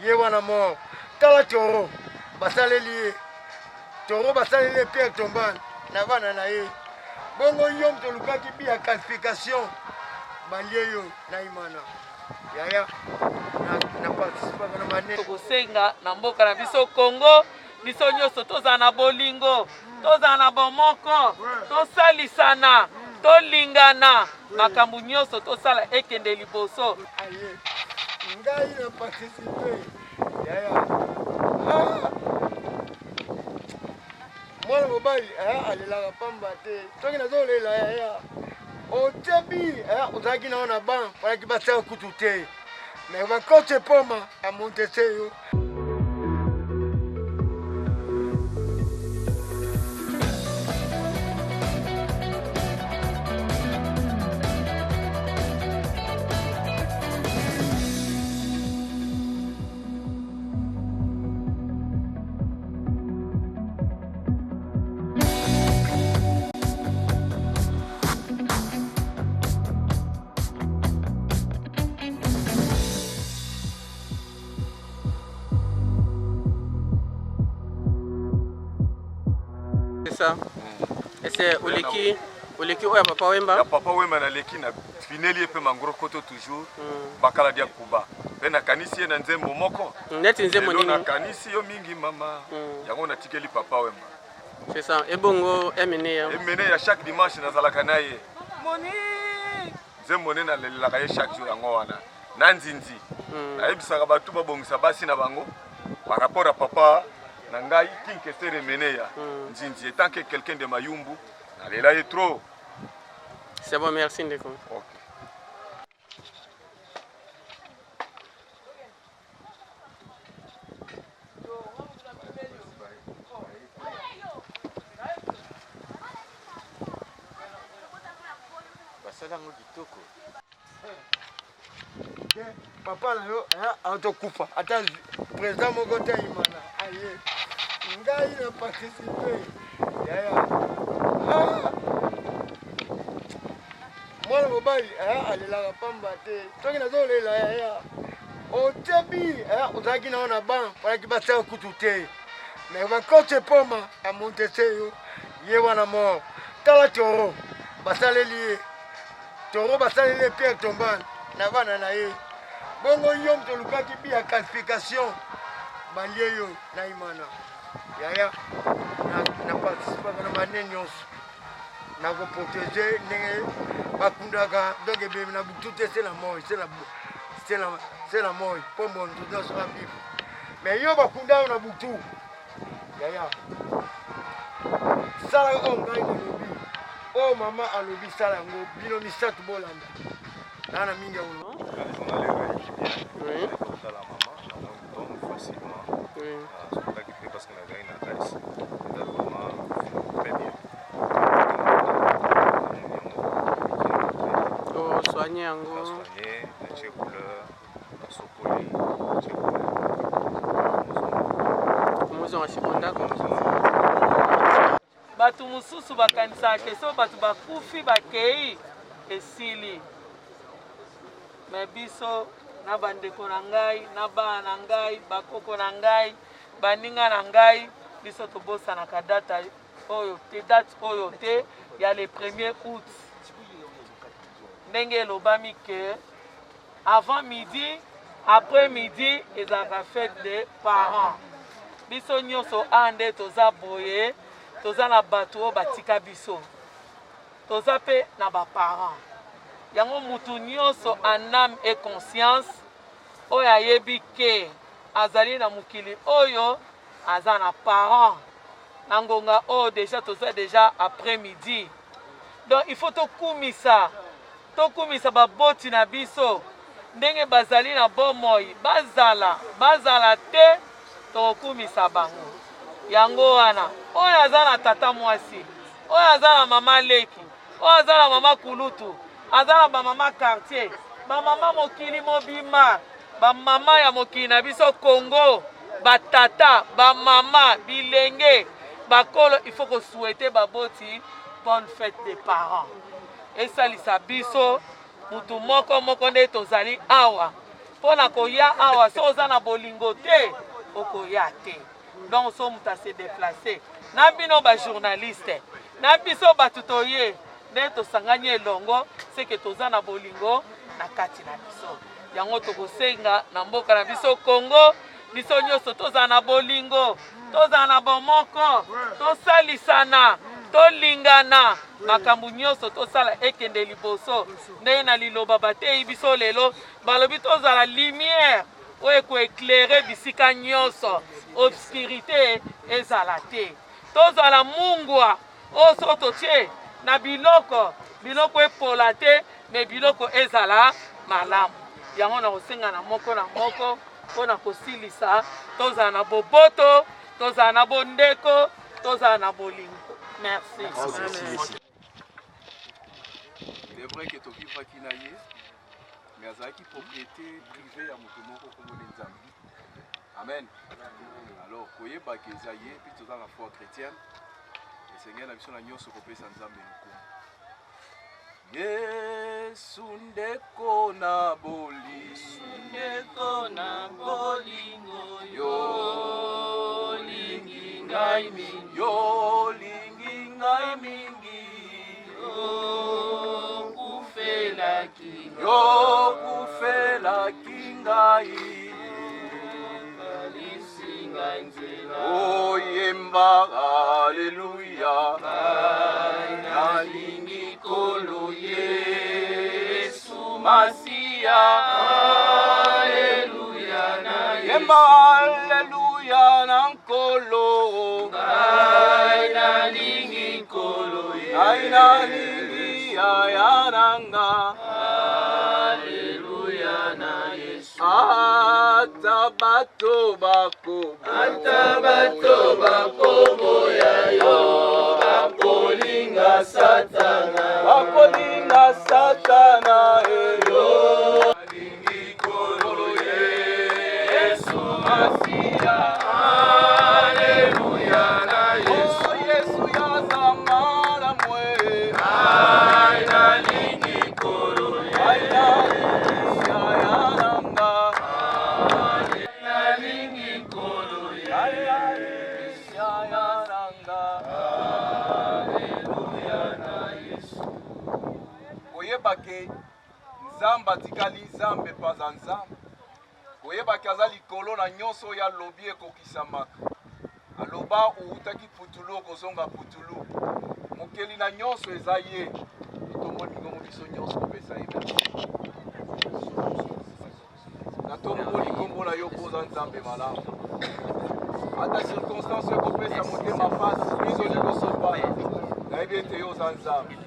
ye wana mort tala toro basaleli ye toro basaleli ye Pierre Tombal na bana na ye bongo yo tolukaki bi ya qualification balie yo na imana yaya na participa na mane tokosenga na mboka na biso Congo biso nyonso tozala na bolingo tozala na bomoko tosalisana tolingana makambo nyonso tosala ekende liboso aye ngai na participe yaya mwana mobali alelaka pamba te soki nazolela yaya otebi ozalaki nao na ban palaki basala kutu te me bakote poma amonte te yo ça. Et c'est Oleki oya Papa Wemba. Ya Papa Wemba na leki na fineli pe mangoro koto toujours. Bakala dia kuba. Pe na kanisi na nzembo moko. Neti nzembo nini? Na kanisi yo mingi mama. Yango na tikeli Papa Wemba. C'est ça. Et bongo emene ya. Emene ya chaque dimanche na zalaka naye. Moni. Nzembo ne na lelaka ye chaque jour yango wana. Na nzinzi. Na ebisaka batu babongisa basi na bango. Par rapport à papa Nangai King Kester Meneya. Nzinzi étant que quelqu'un de Mayumbu, allez là est trop. C'est bon, merci Ndeko. OK. Papa na yo autokufa ata président moko te imana aye ngai na participe yaya mwana mobali alelaka pamba te soki nazolela yaya otebi ozalaki nao na ban palaki basala kutu te me bakote poma amonte te yo ye wana mort tala toro basaleli ye toro basaleli ye Pierre Tombal na bana na ye bongo yo tolukaki bi ya qualification balie yo na imana yaya na participa na mane nyonso na koprotege ndenge bakundaka donc ebemi na butu te c'est la mort c'est la mort po mondo nyonso abifu mais yo bakunda yo na butu yaya sala o ngai nalobi o mama alobi sala yango bino misato bolanda nana mingi uno Oui. La maman, on tombe facilement. Oui. C'est pour ça qu'il fait parce qu'on a gagné la taille. C'est vraiment très bien. Oh, soigner en gros. Soigner, les couleurs, la sopoli, les couleurs. Comment ils ont acheté mon d'accord? Batu mususu bakanisa keso batu bakufi bakei esili. Mais biso na bandeko na ngai na bana na ngai bakoko na ngai baninga na ngai biso tobosana ka data oyo te ya le 1er août ndenge elobami ke avant midi après midi ezalaka fête des parents biso nyonso ande toza boye toza na bato oyo batika biso toza pe na baparents yango mutu nyonso en âme et conscience oyo ayebi ke azali na mokili oyo aza na parent na ngonga oyo déjà toza déjà après midi donc il faut tokumisa baboti na biso ndenge bazali na bomoi bazala te tokumisa bango yango wana oyo aza na tata mwasi oyo aza na mama leki oyo aza na mama kulutu azala ba mama quartier ba mama mokili mobima ba mama ya mokili na biso Congo ba tata ba mama bilenge bakolo il faut que souhaiter baboti bonne fête des parents et salisa biso mutu moko nde tozali awa mpona koya awa so oza na bolingo te okoya te. Donc so moto ase déplacer na bino bajournaliste na biso bato toye nde tosangani elongo seke toza na bolingo na kati na biso. Yango tokosenga na mboka na biso Congo biso nyonso toza na bolingo toza na bomoko tosalisana tolingana makambo nyonso tosala ekende liboso ndenge na liloba bateyi biso lelo balobi tozala lumière oyo ekoeklere bisika nyonso obscurité ezala te. Tozala mungwa oyo so totie na biloko epola te me biloko ezala malamu. Yango na kosenga na moko mpona kosilisa tozala na boboto tozala na bondeko tozala na bolingo. Merci. Il est vrai que tu vivras qui naïe, mais azaki propriété privée à motomoko comme les amis. Amen. Alors, koye bakezaye puis tu dans la foi chrétienne. Le Seigneur n'a besoin d'agneau sur kopé sans nzambe lukumu. Yesu ndeko na bolingo yo lingi ngai mingi yo kufela kingai oyemba haleluya nalingi kolo Yesu Masia haleluya na yemba haleluya na nkolo nalingi kolo nalingi ayananga haleluya na Yesu ata bato bakoboya yo bakolinga satana yo nalingi kolo Yesu Masia haleluya na Yesu Yesu yazamala mwe nalingi kolo koyebake nzambe atikali nzambe paza nzambe koyebake aza likolo na nyonso oyo alobi ekokisamaka aloba outaki putulu okozonga putulu mokeli na nyonso eza ye tomoni ngongo biso nyonso kopesa ye natomboli nkombo na yo mpoza nzambe malamu ata circonstance oyo kopesa motema pasi biso liboso mpana nayebi ete yo oza nzambe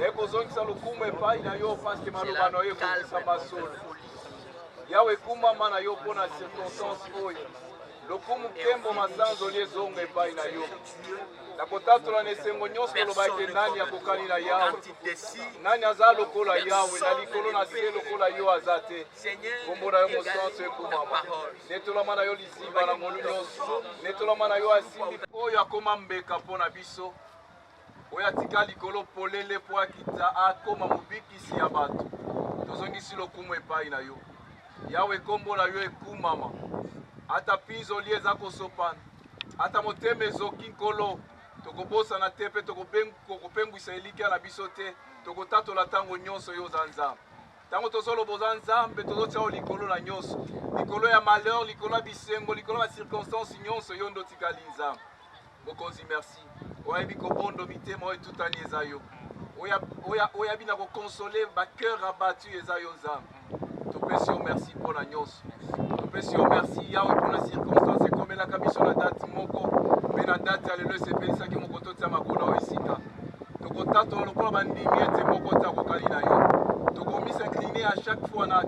ekozongisa lokumu epai na yo paske maloba na yo ekokisa masolo yawe ekumama na yo mpo na circonstance oyo lokumu nkembo masanzoli ezonga epai na yo na kotatola na esengo nyonso koloba ete nani akokani na yawe nani aza lokola yawe na likolo na se lokola yo aza te kombo na yo mosanso ekumama netolama na yo liziba na ngolu nyonso netolama na yo asimbi oyo akoma mbeka mpo na biso oyo atika likolo polele mpo akita akoma mobikisi ya bato tozongisi lokumu epai na yo yawe kombo na yo ekumama ata pinzoli eza kosopana ata motema ezoki nkolo tokobosana te mpe tokopengwisa elikya na biso te tokotatola ntango nyonso yo oza nzambe ntango tozoloba oza nzambe tozotia yo likolo na nyonso likolo ya malheur likolo ya bisengo likolo ya bacirconstance nyonso yo nde otikali nzambe mokonzi merci oyebi kobondo mitema oyo etutani eza yo oyebi na kokonsole bacœur abattu eza yo nzambe topesi yo merci mpo na nyonso topesi yo merci yawe mpo na circonstance ekomelaka biso na date moko mpe na date ya lelo esepelisaki moko totia makolo oyo esika tokotatola lokola bandimi ete moko te akokali na yo tokomisa incline à chaque fois na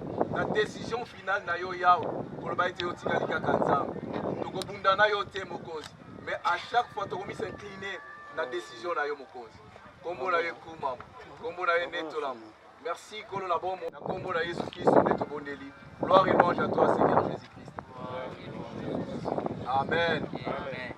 décision finale na yo yawe koloba ete yotikali kaka nzambe tokobunda na yo te mokonzi mais à chaque fois tokomisa incline na décision na yo mokonzi kombo na yo ekumama kombo na yo netolama merci kolo na bomo na kombo na Yesu Kristo nde tobondeli gloire et louange à toi Seigneur Jésus-Christ amen, amen.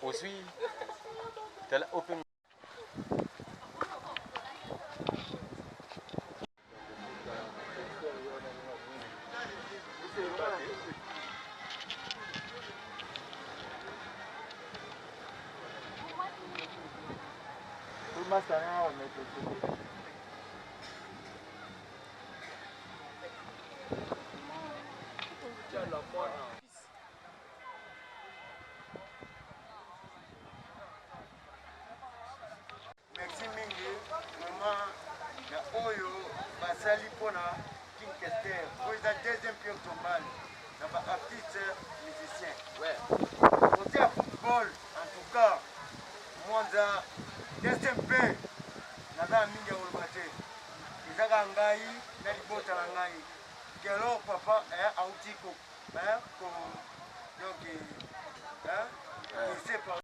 Aussi, tel open. Merci mingi maman ya oyo basali pona King Kester oyo eza deuxième pierre tombale na baartiste musicien côté ya football en tout cas mwanza destin mpe naza na mingi ya koloba te ezaka ngai na libota na ngai kelo papa auti donc